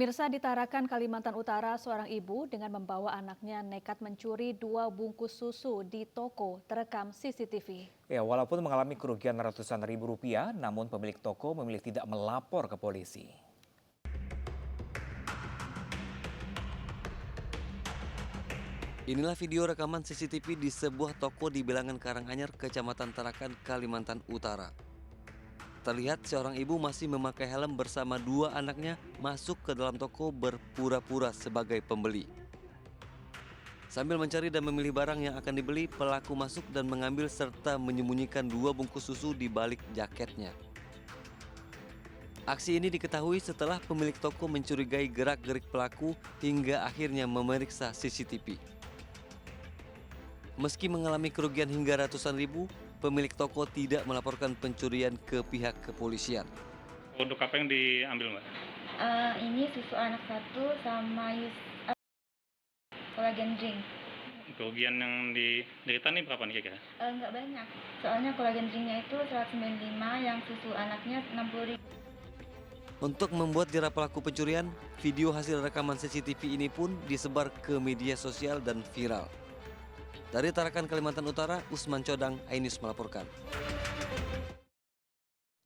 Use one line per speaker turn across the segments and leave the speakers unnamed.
Pemirsa, di Tarakan, Kalimantan Utara, seorang ibu dengan membawa anaknya nekat mencuri 2 bungkus susu di toko terekam CCTV.
Ya, walaupun mengalami kerugian ratusan ribu rupiah, namun pemilik toko memilih tidak melapor ke polisi.
Inilah video rekaman CCTV di sebuah toko di Bilangan Karanganyar, Kecamatan Tarakan, Kalimantan Utara. Terlihat seorang ibu masih memakai helm bersama 2 anaknya masuk ke dalam toko berpura-pura sebagai pembeli. Sambil mencari dan memilih barang yang akan dibeli, pelaku masuk dan mengambil serta menyembunyikan 2 bungkus susu di balik jaketnya. Aksi ini diketahui setelah pemilik toko mencurigai gerak-gerik pelaku hingga akhirnya memeriksa CCTV. Meski mengalami kerugian hingga ratusan ribu, pemilik toko tidak melaporkan pencurian ke pihak kepolisian.
Untuk apa yang diambil, Mbak?
Ini susu anak 1 sama kolagen drink.
Kerugian yang diderita nih berapa nih kira-kira?
Nggak banyak, soalnya kolagen drinknya itu 195, yang susu anaknya 60.000.
Untuk membuat jerah pelaku pencurian, video hasil rekaman CCTV ini pun disebar ke media sosial dan viral. Dari Tarakan, Kalimantan Utara, Usman Codang, iNews melaporkan.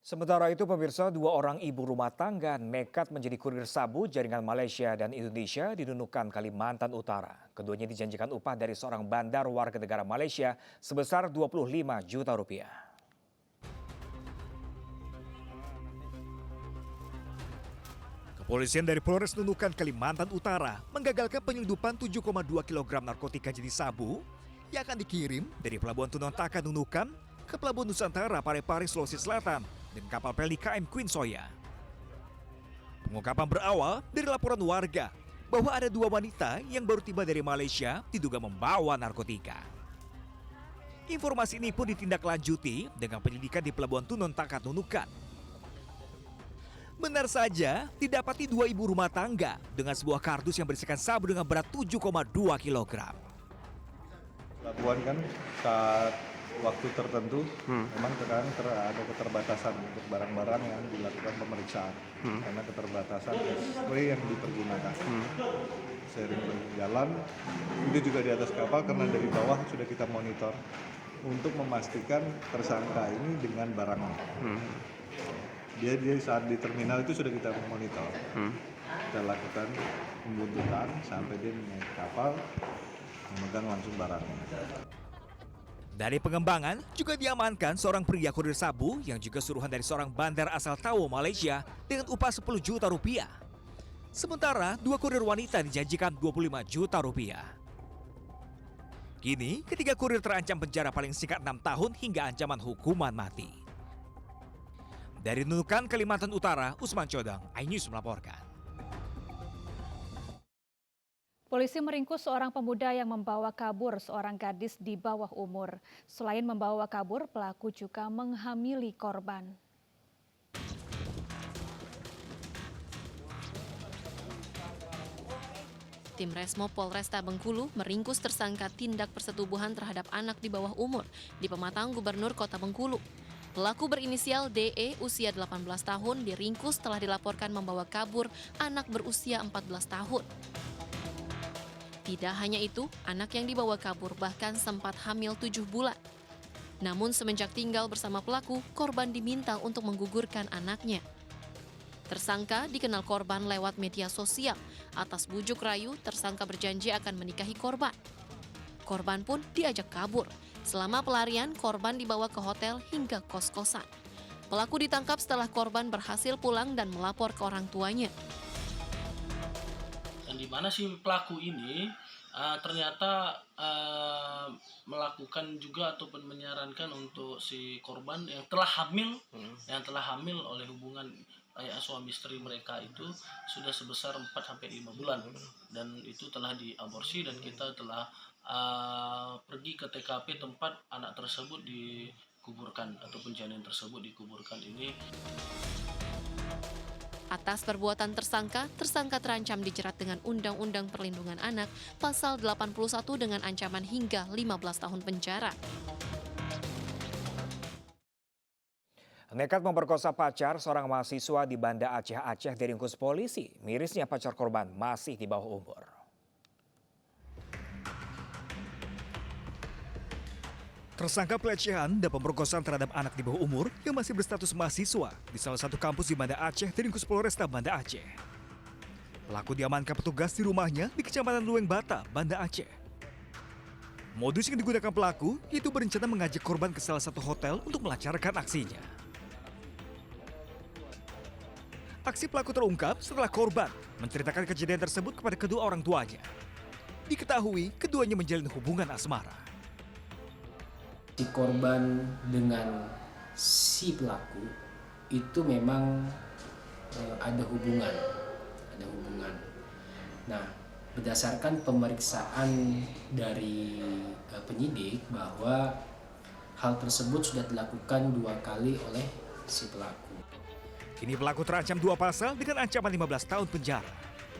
Sementara itu pemirsa, 2 orang ibu rumah tangga nekat menjadi kurir sabu jaringan Malaysia dan Indonesia di Nunukan, Kalimantan Utara. Keduanya dijanjikan upah dari seorang bandar warga negara Malaysia sebesar 25 juta rupiah.
Kepolisian dari Polres Nunukan, Kalimantan Utara menggagalkan penyelundupan 7,2 kg narkotika jenis sabu yang akan dikirim dari Pelabuhan Tunontakan Nunukan ke Pelabuhan Nusantara Parepare, Sulawesi Selatan dengan kapal peli KM Queen Soya. Pengungkapan berawal dari laporan warga bahwa ada 2 wanita yang baru tiba dari Malaysia diduga membawa narkotika. Informasi ini pun ditindaklanjuti dengan penyelidikan di Pelabuhan Tunontakan Nunukan. Benar saja, didapati 2 ibu rumah tangga dengan sebuah kardus yang berisikan sabu dengan berat 7,2 kg.
Pelabuhan kan saat waktu tertentu memang terkadang ada keterbatasan untuk barang-barang yang dilakukan pemeriksaan karena keterbatasan spray yang dipergunakan. Seiring berjalan itu juga di atas kapal karena dari bawah sudah kita monitor untuk memastikan tersangka ini dengan barangnya. Dia saat di terminal itu sudah kita monitor. Kita lakukan pembuntutan sampai dia naik kapal memegang langsung barangnya.
Dari pengembangan juga diamankan seorang pria kurir sabu yang juga suruhan dari seorang bandar asal Tawau, Malaysia dengan upah 10 juta rupiah. Sementara 2 kurir wanita dijanjikan 25 juta rupiah. Kini ketiga kurir terancam penjara paling singkat 6 tahun hingga ancaman hukuman mati. Dari Nunukan, Kalimantan Utara, Usman Codang, iNews melaporkan.
Polisi meringkus seorang pemuda yang membawa kabur seorang gadis di bawah umur. Selain membawa kabur, pelaku juga menghamili korban.
Tim Resmo Polresta Bengkulu meringkus tersangka tindak persetubuhan terhadap anak di bawah umur di Pematang Gubernur Kota Bengkulu. Pelaku berinisial DE usia 18 tahun diringkus setelah dilaporkan membawa kabur anak berusia 14 tahun. Tidak hanya itu, anak yang dibawa kabur bahkan sempat hamil 7 bulan. Namun semenjak tinggal bersama pelaku, korban diminta untuk menggugurkan anaknya. Tersangka dikenal korban lewat media sosial. Atas bujuk rayu, tersangka berjanji akan menikahi korban. Korban pun diajak kabur. Selama pelarian, korban dibawa ke hotel hingga kos-kosan. Pelaku ditangkap setelah korban berhasil pulang dan melapor ke orang tuanya.
Di mana si pelaku ini ternyata melakukan juga ataupun menyarankan untuk si korban yang telah hamil oleh hubungan suami istri mereka itu sudah sebesar 4-5 bulan dan itu telah diaborsi dan kita telah pergi ke TKP tempat anak tersebut dikuburkan ataupun janin tersebut dikuburkan ini.
Atas perbuatan tersangka terancam dijerat dengan Undang-Undang Perlindungan Anak Pasal 81 dengan ancaman hingga 15 tahun penjara.
Nekat memperkosa pacar seorang mahasiswa di Banda Aceh diringkus polisi. Mirisnya pacar korban masih di bawah umur.
Tersangka pelecehan dan pemerkosaan terhadap anak di bawah umur yang masih berstatus mahasiswa di salah satu kampus di Banda Aceh diringkus Polresta Banda Aceh. Pelaku diamankan petugas di rumahnya di Kecamatan Lueng Bata, Banda Aceh. Modus yang digunakan pelaku yaitu berencana mengajak korban ke salah satu hotel untuk melancarkan aksinya. Aksi pelaku terungkap setelah korban menceritakan kejadian tersebut kepada kedua orang tuanya. Diketahui keduanya menjalin hubungan asmara.
Si korban dengan si pelaku itu memang ada hubungan. Nah, berdasarkan pemeriksaan dari penyidik bahwa hal tersebut sudah dilakukan 2 kali oleh si pelaku.
Kini pelaku terancam 2 pasal dengan ancaman 15 tahun penjara.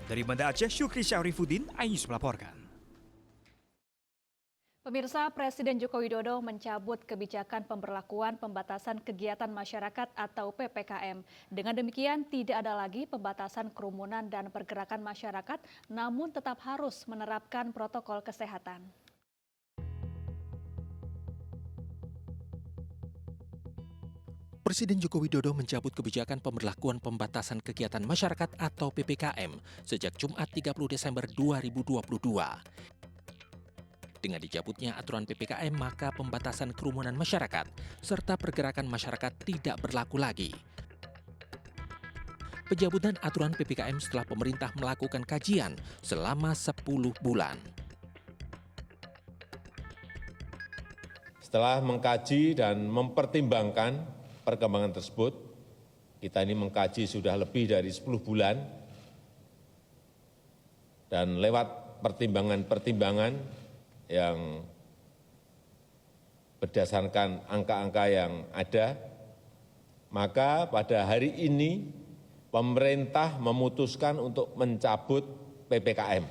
Dari Banda Aceh, Syukri Syahrifuddin, iNews melaporkan.
Pemirsa, Presiden Joko Widodo mencabut kebijakan pemberlakuan pembatasan kegiatan masyarakat atau PPKM. Dengan demikian, tidak ada lagi pembatasan kerumunan dan pergerakan masyarakat, namun tetap harus menerapkan protokol kesehatan.
Presiden Joko Widodo mencabut kebijakan pemberlakuan pembatasan kegiatan masyarakat atau PPKM sejak Jumat 30 Desember 2022. Dengan dicabutnya aturan PPKM, maka pembatasan kerumunan masyarakat serta pergerakan masyarakat tidak berlaku lagi. Pencabutan aturan PPKM setelah pemerintah melakukan kajian selama 10 bulan.
Setelah mengkaji dan mempertimbangkan perkembangan tersebut, kita ini mengkaji sudah lebih dari 10 bulan, dan lewat pertimbangan-pertimbangan yang berdasarkan angka-angka yang ada, maka pada hari ini pemerintah memutuskan untuk mencabut PPKM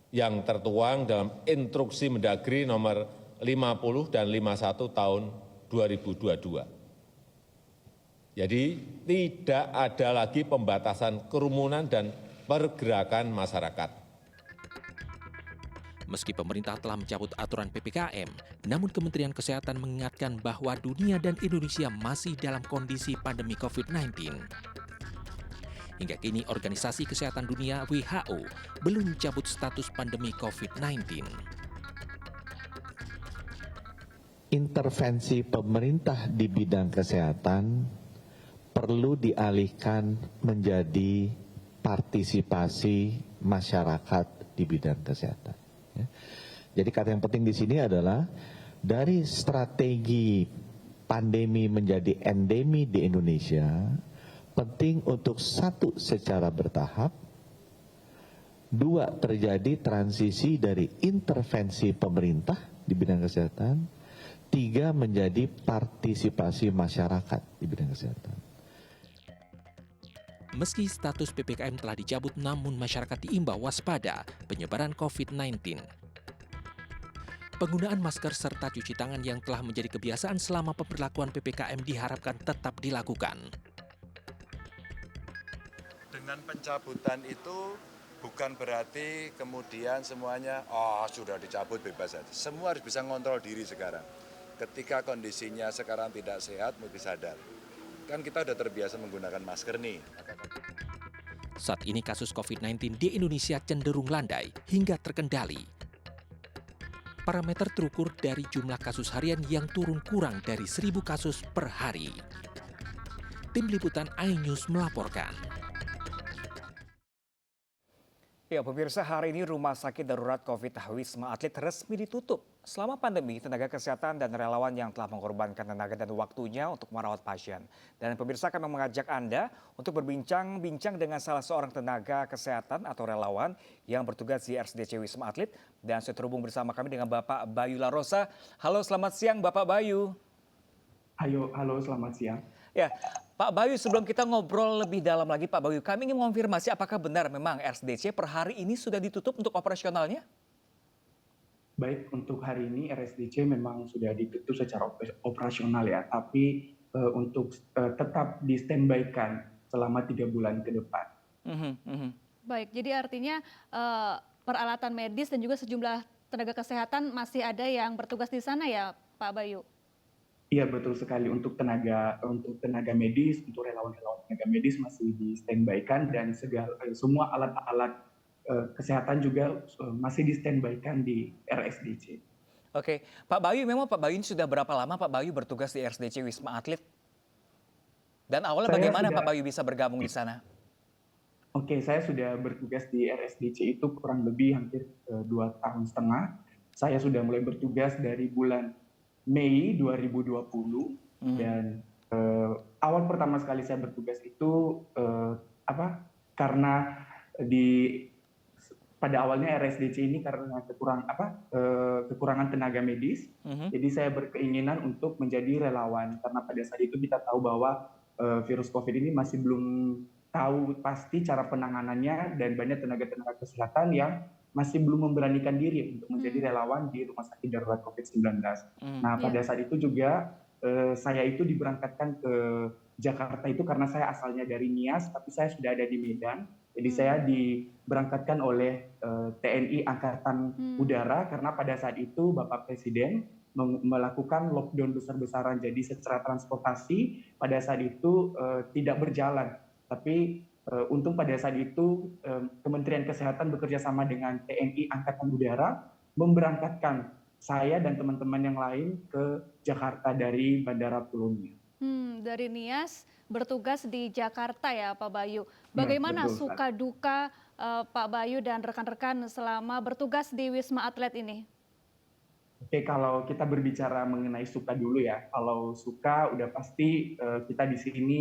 yang tertuang dalam Instruksi Mendagri nomor 50 dan 51 tahun 2022. Jadi tidak ada lagi pembatasan kerumunan dan pergerakan masyarakat.
Meski pemerintah telah mencabut aturan PPKM, namun Kementerian Kesehatan mengingatkan bahwa dunia dan Indonesia masih dalam kondisi pandemi COVID-19. Hingga kini Organisasi Kesehatan Dunia WHO belum mencabut status pandemi COVID-19.
Intervensi pemerintah di bidang kesehatan perlu dialihkan menjadi partisipasi masyarakat di bidang kesehatan. Jadi kata yang penting di sini adalah dari strategi pandemi menjadi endemi di Indonesia, penting untuk 1, secara bertahap, 2, terjadi transisi dari intervensi pemerintah di bidang kesehatan, 3, menjadi partisipasi masyarakat di bidang kesehatan.
Meski status PPKM telah dicabut, namun masyarakat diimbau waspada penyebaran COVID-19. Penggunaan masker serta cuci tangan yang telah menjadi kebiasaan selama pemberlakuan PPKM diharapkan tetap dilakukan.
Dengan pencabutan itu bukan berarti kemudian semuanya sudah dicabut bebas saja. Semua harus bisa ngontrol diri sekarang. Ketika kondisinya sekarang tidak sehat, mesti sadar. Kan kita sudah terbiasa menggunakan masker nih.
Saat ini kasus COVID-19 di Indonesia cenderung landai hingga terkendali. Parameter terukur dari jumlah kasus harian yang turun kurang dari 1.000 kasus per hari. Tim Liputan iNews melaporkan.
Ya, pemirsa, hari ini Rumah Sakit Darurat COVID Wisma Atlet resmi ditutup. Selama pandemi, tenaga kesehatan dan relawan yang telah mengorbankan tenaga dan waktunya untuk merawat pasien. Dan pemirsa akan mengajak Anda untuk berbincang-bincang dengan salah seorang tenaga kesehatan atau relawan yang bertugas di RSDC Wisma Atlet. Dan saya terhubung bersama kami dengan Bapak Bayu Larosa. Halo, selamat siang Bapak Bayu.
Halo, selamat siang.
Ya, Pak Bayu, sebelum kita ngobrol lebih dalam lagi Pak Bayu, kami ingin mengonfirmasi apakah benar memang RSDC per hari ini sudah ditutup untuk operasionalnya?
Baik, untuk hari ini RSDC memang sudah ditutup secara operasional ya, tapi untuk tetap di standby-kan selama 3 bulan ke depan.
Baik, jadi artinya peralatan medis dan juga sejumlah tenaga kesehatan masih ada yang bertugas di sana ya, Pak Bayu?
Iya, betul sekali. Untuk tenaga medis, untuk relawan-relawan tenaga medis masih di standby-kan dan semua alat-alat kesehatan juga masih di standby-kan di RSDC.
Oke, Pak Bayu, memang Pak Bayu ini sudah berapa lama Pak Bayu bertugas di RSDC Wisma Atlet? Dan awalnya
Saya
bagaimana
sudah
Pak Bayu bisa bergabung di sana?
Oke, saya sudah bertugas di RSDC itu kurang lebih hampir 2,5 tahun. Saya sudah mulai bertugas dari bulan Mei 2020 dan awal pertama sekali saya bertugas itu karena pada awalnya RSDC ini karena kekurangan tenaga medis, jadi saya berkeinginan untuk menjadi relawan karena pada saat itu kita tahu bahwa virus COVID ini masih belum tahu pasti cara penanganannya dan banyak tenaga-tenaga kesehatan yang masih belum memberanikan diri untuk menjadi relawan di rumah sakit darurat COVID-19. Nah, pada saat itu juga saya itu diberangkatkan ke Jakarta itu karena saya asalnya dari Nias, tapi saya sudah ada di Medan. Jadi saya diberangkatkan oleh TNI Angkatan Udara karena pada saat itu Bapak Presiden melakukan lockdown besar-besaran. Jadi secara transportasi pada saat itu tidak berjalan. Tapi untung pada saat itu Kementerian Kesehatan bekerja sama dengan TNI Angkatan Udara memberangkatkan saya dan teman-teman yang lain ke Jakarta dari Bandara Pulau Nias.
Dari Nias bertugas di Jakarta ya Pak Bayu. Bagaimana suka duka Pak Bayu dan rekan-rekan selama bertugas di Wisma Atlet ini?
Oke, kalau kita berbicara mengenai suka dulu ya. Kalau suka udah pasti kita di sini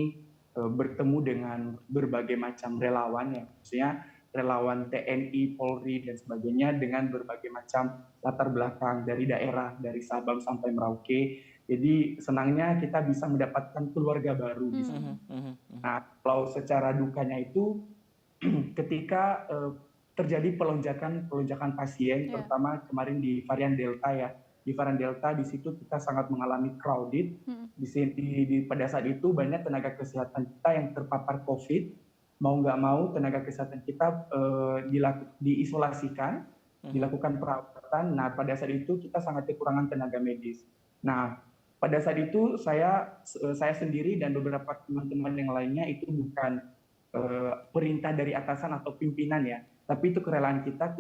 bertemu dengan berbagai macam relawan ya, maksudnya relawan TNI, Polri dan sebagainya dengan berbagai macam latar belakang dari daerah, dari Sabang sampai Merauke. Jadi senangnya kita bisa mendapatkan keluarga baru di sini. Nah, kalau secara dukanya itu ketika terjadi pelonjakan pasien, terutama kemarin di varian Delta ya. Di varian Delta di situ kita sangat mengalami crowded. Pada saat itu banyak tenaga kesehatan kita yang terpapar COVID. Mau nggak mau tenaga kesehatan kita diisolasikan, dilakukan perawatan. Nah, pada saat itu kita sangat kekurangan tenaga medis. Nah, pada saat itu saya sendiri dan beberapa teman-teman yang lainnya itu bukan perintah dari atasan atau pimpinan ya, tapi itu kerelaan kita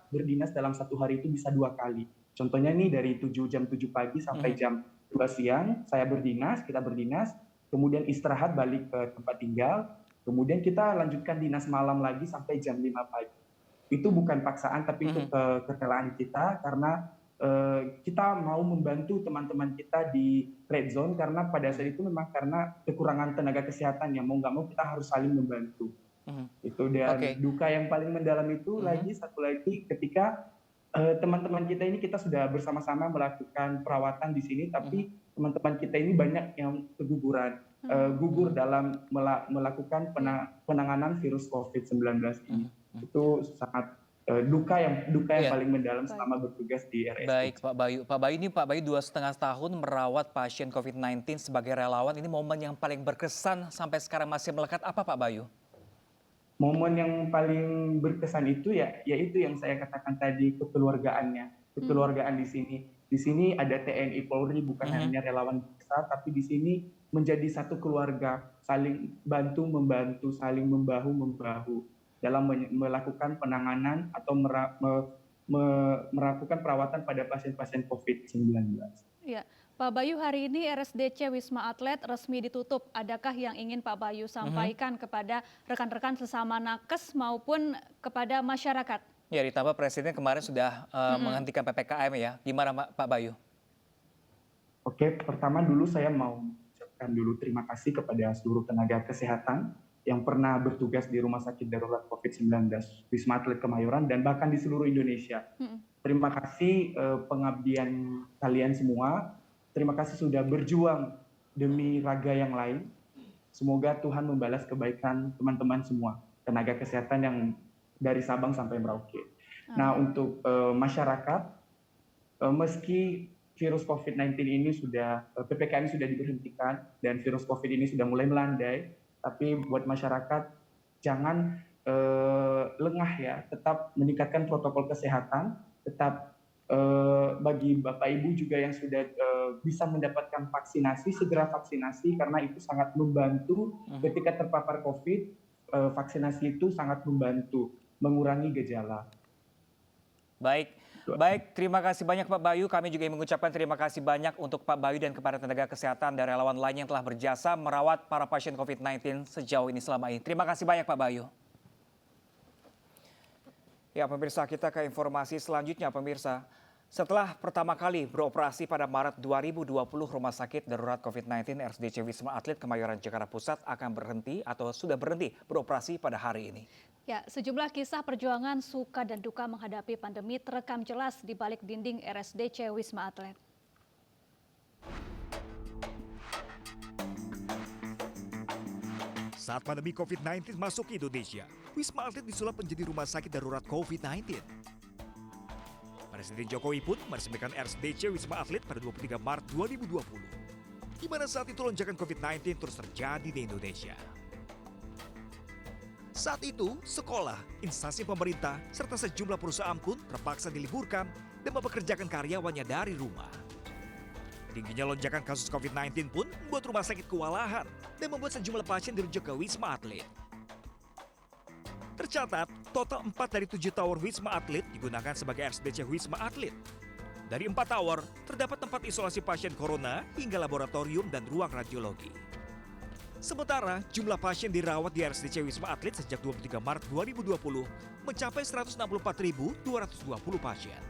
berdinas dalam satu hari itu bisa 2 kali. Contohnya nih dari jam 7 pagi sampai jam 2 siang kita berdinas, kemudian istirahat balik ke tempat tinggal, kemudian kita lanjutkan dinas malam lagi sampai jam 5 pagi. Itu bukan paksaan tapi itu kerelaan kita karena kita mau membantu teman-teman kita di red zone karena pada saat itu memang karena kekurangan tenaga kesehatan yang mau nggak mau kita harus saling membantu. Itu dan duka yang paling mendalam itu satu lagi ketika teman-teman kita ini kita sudah bersama-sama melakukan perawatan di sini tapi teman-teman kita ini banyak yang gugur dalam melakukan penanganan virus COVID-19 ini. Itu sangat duka yang paling mendalam selama bertugas di RSDC.
Baik Pak Bayu. Pak Bayu ini 2,5 tahun merawat pasien COVID-19 sebagai relawan. Ini momen yang paling berkesan sampai sekarang masih melekat apa Pak Bayu?
Momen yang paling berkesan itu yaitu yang saya katakan tadi kekeluargaan di sini. Di sini ada TNI Polri bukan hanya relawan besar tapi di sini menjadi satu keluarga, saling bantu-membantu, saling membahu-membahu dalam melakukan penanganan atau melakukan perawatan pada pasien-pasien COVID-19.
Ya, Pak Bayu, hari ini RSDC Wisma Atlet resmi ditutup. Adakah yang ingin Pak Bayu sampaikan kepada rekan-rekan sesama nakes maupun kepada masyarakat?
Ya, ditambah Presiden kemarin sudah menghentikan PPKM ya. Gimana Pak Bayu?
Oke, pertama dulu saya mau mengucapkan dulu terima kasih kepada seluruh tenaga kesehatan yang pernah bertugas di Rumah Sakit Darurat COVID-19 Wisma Atlet Kemayoran dan bahkan di seluruh Indonesia. Terima kasih pengabdian kalian semua. Terima kasih sudah berjuang demi raga yang lain. Semoga Tuhan membalas kebaikan teman-teman semua, tenaga kesehatan yang dari Sabang sampai Merauke. Nah, untuk masyarakat, meski virus COVID-19 ini PPKM sudah diberhentikan dan virus COVID ini sudah mulai melandai, tapi buat masyarakat jangan lengah ya, tetap meningkatkan protokol kesehatan, tetap bagi Bapak Ibu juga yang sudah bisa mendapatkan vaksinasi, segera vaksinasi karena itu sangat membantu ketika terpapar COVID, vaksinasi itu sangat membantu mengurangi gejala.
Baik, terima kasih banyak Pak Bayu. Kami juga ingin mengucapkan terima kasih banyak untuk Pak Bayu dan kepada tenaga kesehatan dan relawan lain yang telah berjasa merawat para pasien COVID-19 sejauh ini selama ini. Terima kasih banyak Pak Bayu. Ya pemirsa, kita ke informasi selanjutnya pemirsa. Setelah pertama kali beroperasi pada Maret 2020, Rumah Sakit Darurat COVID-19 RSDC Wisma Atlet Kemayoran Jakarta Pusat akan berhenti atau sudah berhenti beroperasi pada hari ini.
Ya, sejumlah kisah perjuangan suka dan duka menghadapi pandemi terekam jelas di balik dinding RSDC Wisma Atlet.
Saat pandemi COVID-19 masuk ke Indonesia, Wisma Atlet disulap menjadi rumah sakit darurat COVID-19. Presiden Jokowi pun meresmikan RSDC Wisma Atlet pada 23 Maret 2020, di mana saat itu lonjakan COVID-19 terus terjadi di Indonesia. Saat itu, sekolah, instansi pemerintah, serta sejumlah perusahaan pun terpaksa diliburkan dan mempekerjakan karyawannya dari rumah. Tingginya lonjakan kasus COVID-19 pun membuat rumah sakit kewalahan dan membuat sejumlah pasien dirujuk ke Wisma Atlet. Tercatat, total 4 dari 7 tower Wisma Atlet digunakan sebagai RSDC Wisma Atlet. Dari 4 tower, terdapat tempat isolasi pasien corona hingga laboratorium dan ruang radiologi. Sementara, jumlah pasien dirawat di RSDC Wisma Atlet sejak 23 Maret 2020 mencapai 164.220 pasien.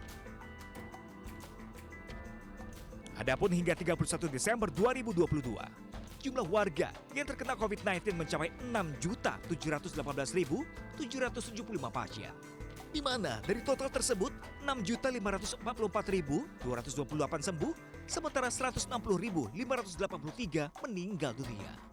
Adapun hingga 31 Desember 2022, jumlah warga yang terkena COVID-19 mencapai 6.718.775 pasien. Di mana dari total tersebut 6.544.228 sembuh, sementara 160.583 meninggal dunia.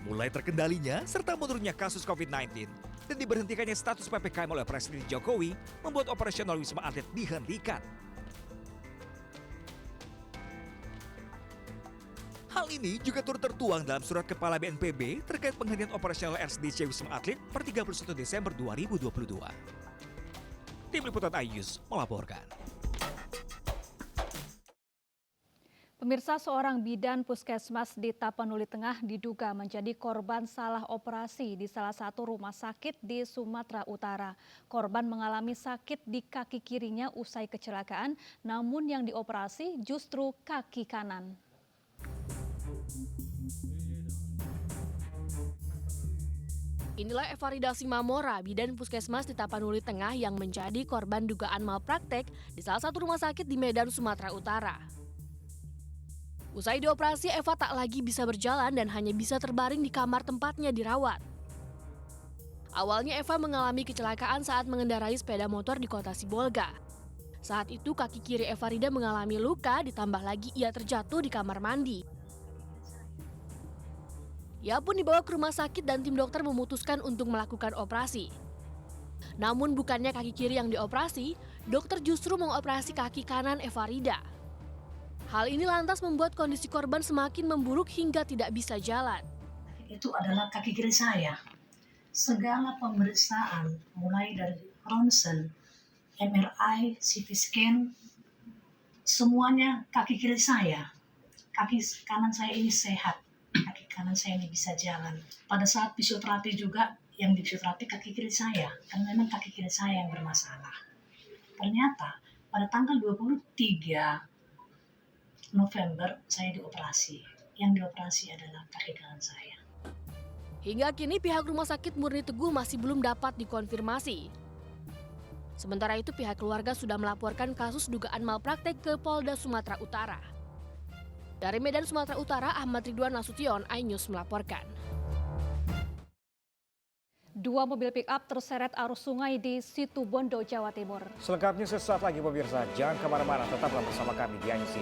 Mulai terkendalinya serta menurunnya kasus COVID-19 dan diberhentikannya status PPKM oleh Presiden Jokowi membuat operasional Wisma Atlet dihentikan. Hal ini juga turut tertuang dalam surat Kepala BNPB terkait penghentian operasional RSDC Wisma Atlet per 31 Desember 2022. Tim Liputan iNews melaporkan.
Pemirsa, seorang bidan puskesmas di Tapanuli Tengah diduga menjadi korban salah operasi di salah satu rumah sakit di Sumatera Utara. Korban mengalami sakit di kaki kirinya usai kecelakaan, namun yang dioperasi justru kaki kanan.
Inilah Evarida Simamora, bidan puskesmas di Tapanuli Tengah yang menjadi korban dugaan malpraktek di salah satu rumah sakit di Medan, Sumatera Utara. Usai dioperasi, Eva tak lagi bisa berjalan dan hanya bisa terbaring di kamar tempatnya dirawat. Awalnya Eva mengalami kecelakaan saat mengendarai sepeda motor di kota Sibolga. Saat itu kaki kiri Evarida mengalami luka, ditambah lagi ia terjatuh di kamar mandi. Ia pun dibawa ke rumah sakit dan tim dokter memutuskan untuk melakukan operasi. Namun bukannya kaki kiri yang dioperasi, dokter justru mengoperasi kaki kanan Evarida. Hal ini lantas membuat kondisi korban semakin memburuk hingga tidak bisa jalan.
Itu adalah kaki kiri saya. Segala pemeriksaan mulai dari ronsen, MRI, CT scan, semuanya kaki kiri saya. Kaki kanan saya ini sehat. Kaki kanan saya ini bisa jalan. Pada saat fisioterapi juga, yang di fisioterapi kaki kiri saya, karena memang kaki kiri saya yang bermasalah. Ternyata pada tanggal 23 November saya dioperasi. Yang dioperasi adalah kaki kanan saya.
Hingga kini pihak Rumah Sakit Murni Teguh masih belum dapat dikonfirmasi. Sementara itu pihak keluarga sudah melaporkan kasus dugaan malpraktek ke Polda Sumatera Utara. Dari Medan, Sumatera Utara, Ahmad Ridwan Nasution, iNews melaporkan.
2 mobil pick-up terseret arus sungai di Situbondo, Jawa Timur.
Selengkapnya sesaat lagi pemirsa, jangan kemana-mana, tetaplah bersama kami di iNews.